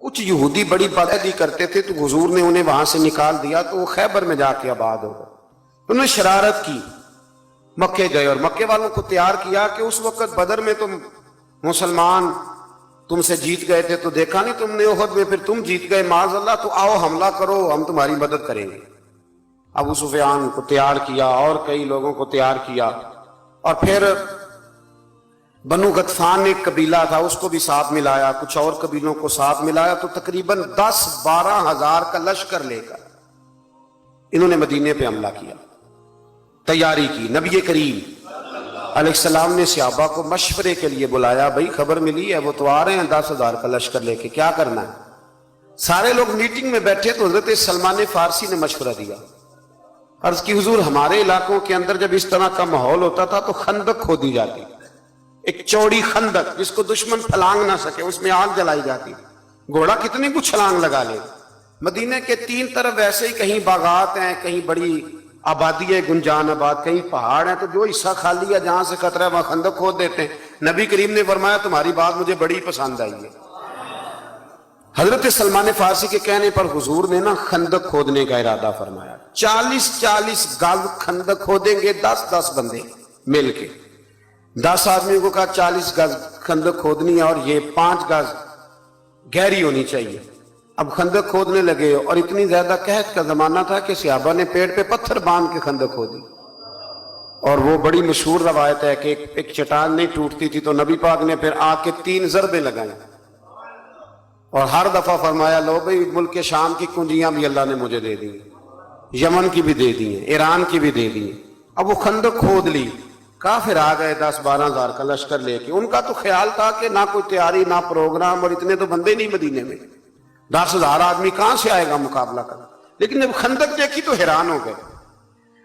کچھ یہودی بڑی بدعہدی کرتے تھے تو حضور نے انہیں وہاں سے نکال دیا تو وہ خیبر میں جا کے آباد ہو گئے. انہوں نے شرارت کی, مکے گئے اور مکے والوں کو تیار کیا کہ اس وقت بدر میں تم مسلمان تم سے جیت گئے تھے تو دیکھا نہیں تم نے احد میں, پھر تم جیت گئے معاذ اللہ, تو آؤ حملہ کرو, ہم تمہاری مدد کریں گے. ابو سفیان کو تیار کیا اور کئی لوگوں کو تیار کیا, اور پھر بنو غطفان ایک قبیلہ تھا اس کو بھی ساتھ ملایا, کچھ اور قبیلوں کو ساتھ ملایا, تو تقریباً 10-12 ہزار کا لشکر لے کر انہوں نے مدینے پہ حملہ کیا, تیاری کی. نبی کریم علیہ السلام نے صحابہ کو مشورے کے لیے بلایا, بھائی خبر ملی ہے وہ تو آ رہے ہیں 10,000 کا لشکر لے کے, کیا کرنا ہے؟ سارے لوگ میٹنگ میں بیٹھے تو حضرت سلمان فارسی نے مشورہ دیا, عرض کی حضور ہمارے علاقوں کے اندر جب اس طرح کا ماحول ہوتا تھا تو خندق کھودی جاتی, ایک چوڑی خندق جس کو دشمن پھلانگ نہ سکے, اس میں آگ جلائی جاتی, گھوڑا کتنی کچھ چھلانگ لگا لے. مدینے کے 3 طرف ایسے ہی کہیں باغات ہیں, کہیں بڑی آبادی ہے گنجان آباد, کہیں پہاڑ ہیں, تو جو حصہ خالی ہے جہاں سے خطرہ ہے وہاں خندق کھود دیتے ہیں. نبی کریم نے فرمایا تمہاری بات مجھے بڑی پسند آئی ہے. حضرت سلمان فارسی کے کہنے پر حضور نے نا خندق کھودنے کا ارادہ فرمایا. 40 گز خندق کھودیں گے 10 بندے مل کے. 10 آدمیوں کو کہا 40 گز خندق کھودنی ہے اور یہ 5 گز گہری ہونی چاہیے. اب خندق کھودنے لگے اور اتنی زیادہ قحط کا زمانہ تھا کہ صحابہ نے پیڑ پہ پتھر باندھ کے خندق کھودی, اور وہ بڑی مشہور روایت ہے کہ ایک چٹان نہیں ٹوٹتی تھی تو نبی پاک نے پھر آ کے 3 ضربیں لگائیں اور ہر دفعہ فرمایا لو بھئی ملک شام کی کنجیاں بھی اللہ نے مجھے دے دی, یمن کی بھی دے دی ہیں, ایران کی بھی دے دی ہیں. اب وہ خندق کھود لی, کافر آ گئے 10-12 ہزار کا لشکر لے کے. ان کا تو خیال تھا کہ نہ کوئی تیاری نہ پروگرام, اور اتنے تو بندے نہیں مدینے میں, 10,000 آدمی کہاں سے آئے گا مقابلہ کرنا. لیکن جب خندق دیکھی تو حیران ہو گئے.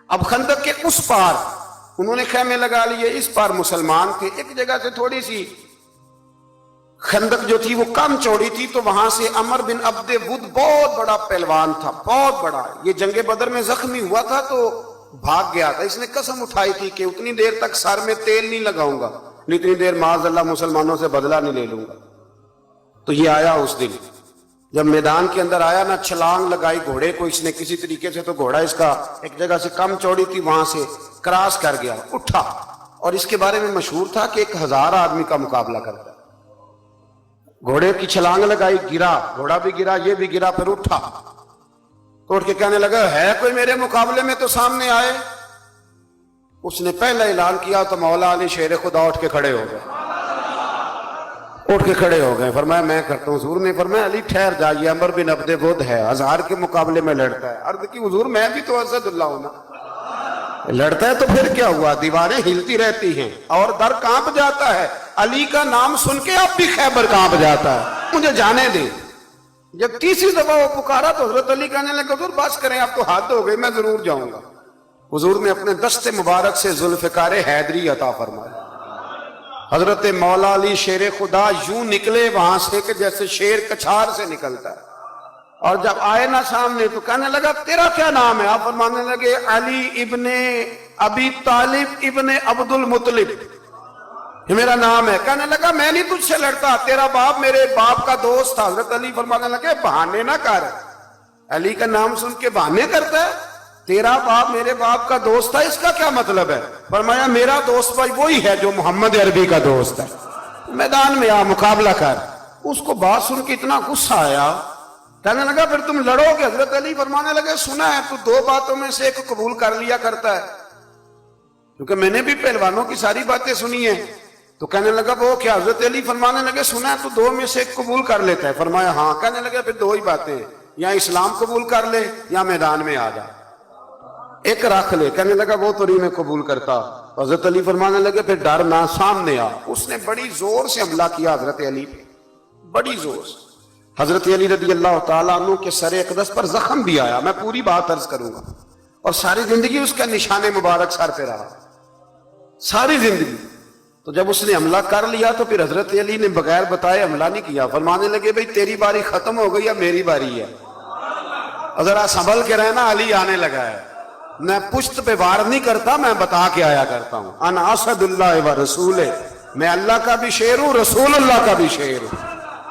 اب خندق کے اس پار انہوں نے خیمے لگا لیے, اس پار مسلمان تھے. ایک جگہ سے تھوڑی سی خندق جو تھی وہ کم چوڑی تھی, تو وہاں سے عمر بن عبد ود بہت بڑا پہلوان تھا, بہت بڑا, یہ جنگ بدر میں زخمی ہوا تھا تو بھاگ گیا تھا. اس نے قسم اٹھائی تھی کہ اتنی دیر تک سر میں تیل نہیں لگاؤں گا اتنی دیر معاذ اللہ مسلمانوں سے بدلہ نہیں لے لوں گا. تو یہ آیا اس دن, جب میدان کے اندر آیا نا, چھلانگ لگائی گھوڑے کو اس نے کسی طریقے سے, تو گھوڑا اس کا ایک جگہ سے کم چوڑی تھی وہاں سے کراس کر گیا, اٹھا, اور اس کے بارے میں مشہور تھا کہ 1000 آدمی کا مقابلہ کرتا ہے. گھوڑے کی چھلانگ لگائی, گرا, گھوڑا بھی گرا, یہ بھی گرا, پھر اٹھا, تو اٹھ کے کہنے لگا ہے کوئی میرے مقابلے میں تو سامنے آئے. اس نے پہلا اعلان کیا تو مولا علی شیر خدا اٹھ کے کھڑے ہو گئے, فرمایا میں کرتا ہوں. حضور نے فرمایا علی ٹھہر جائیے, عمر بن عبد ود ہے, 1000 کے مقابلے میں لڑتا ہے. عرض کی حضور میں بھی تو اسد اللہ ہوں نا, لڑتا ہے تو پھر کیا ہوا, دیواریں ہلتی رہتی ہیں اور در کانپ جاتا ہے. علی کا نام سن کے اب بھی خیبر کانپ جاتا ہے, مجھے جانے دیں. جب تیسری دفعہ وہ پکارا تو حضرت علی کہنے لگے حضور بس کریں, اب تو حد ہو گئی, میں ضرور جاؤں گا. حضور نے اپنے دست مبارک سے ذوالفقار حیدری عطا فرمایا. حضرت مولا علی شیر خدا یوں نکلے وہاں سے کہ جیسے شیر کچھار سے نکلتا ہے, اور جب آئے نا سامنے تو کہنے لگا تیرا کیا نام ہے؟ آپ فرمانے لگے علی ابن ابی طالب ابن عبد المطلب, یہ میرا نام ہے. کہنے لگا میں نہیں تجھ سے لڑتا, تیرا باپ میرے باپ کا دوست تھا. حضرت علی فرمانے لگے بہانے نہ کر, علی کا نام سن کے بہانے کرتا ہے, تیرا باپ میرے باپ کا دوست تھا, اس کا کیا مطلب ہے؟ فرمایا میرا دوست بھائی وہی ہے جو محمد عربی کا دوست ہے, میدان میں آ مقابلہ کر. اس کو بات سن کے اتنا غصہ آیا, کہنے لگا پھر تم لڑو گے؟ حضرت علی فرمانے لگے سنا ہے تو 2 باتوں میں سے ایک قبول کر لیا کرتا ہے, کیونکہ میں نے بھی پہلوانوں کی ساری باتیں سنی ہیں. تو کہنے لگا وہ کیا؟ حضرت علی فرمانے لگے سنا ہے تو 2 میں سے ایک قبول کر لیتا ہے. فرمایا ہاں. کہنے لگے پھر 2 ہی باتیں ہیں, یا اسلام قبول کر لے یا میدان میں آ جا, ایک رکھ لے. کہنے لگا وہ تو نہیں میں قبول کرتا. حضرت علی فرمانے لگے پھر ڈر نہ, سامنے آ. اس نے بڑی زور سے حملہ کیا حضرت علی پہ, بڑی زور سے. حضرت علی رضی اللہ تعالیٰ عنہ کے سر اقدس پر زخم بھی آیا, میں پوری بات عرض کروں گا, اور ساری زندگی اس کا نشان مبارک سر پہ رہا, ساری زندگی. تو جب اس نے حملہ کر لیا تو پھر حضرت علی نے بغیر بتائے حملہ نہیں کیا. فرمانے لگے بھئی تیری باری ختم ہو گئی, اب میری باری ہے, ذرا سنبھل کے رہنا, علی آنے لگا ہے. میں پشت پہ وار نہیں کرتا, میں بتا کے آیا کرتا ہوں. انا اسد اللہ و رسول, میں اللہ کا بھی شیر ہوں, رسول اللہ کا بھی شیر ہوں.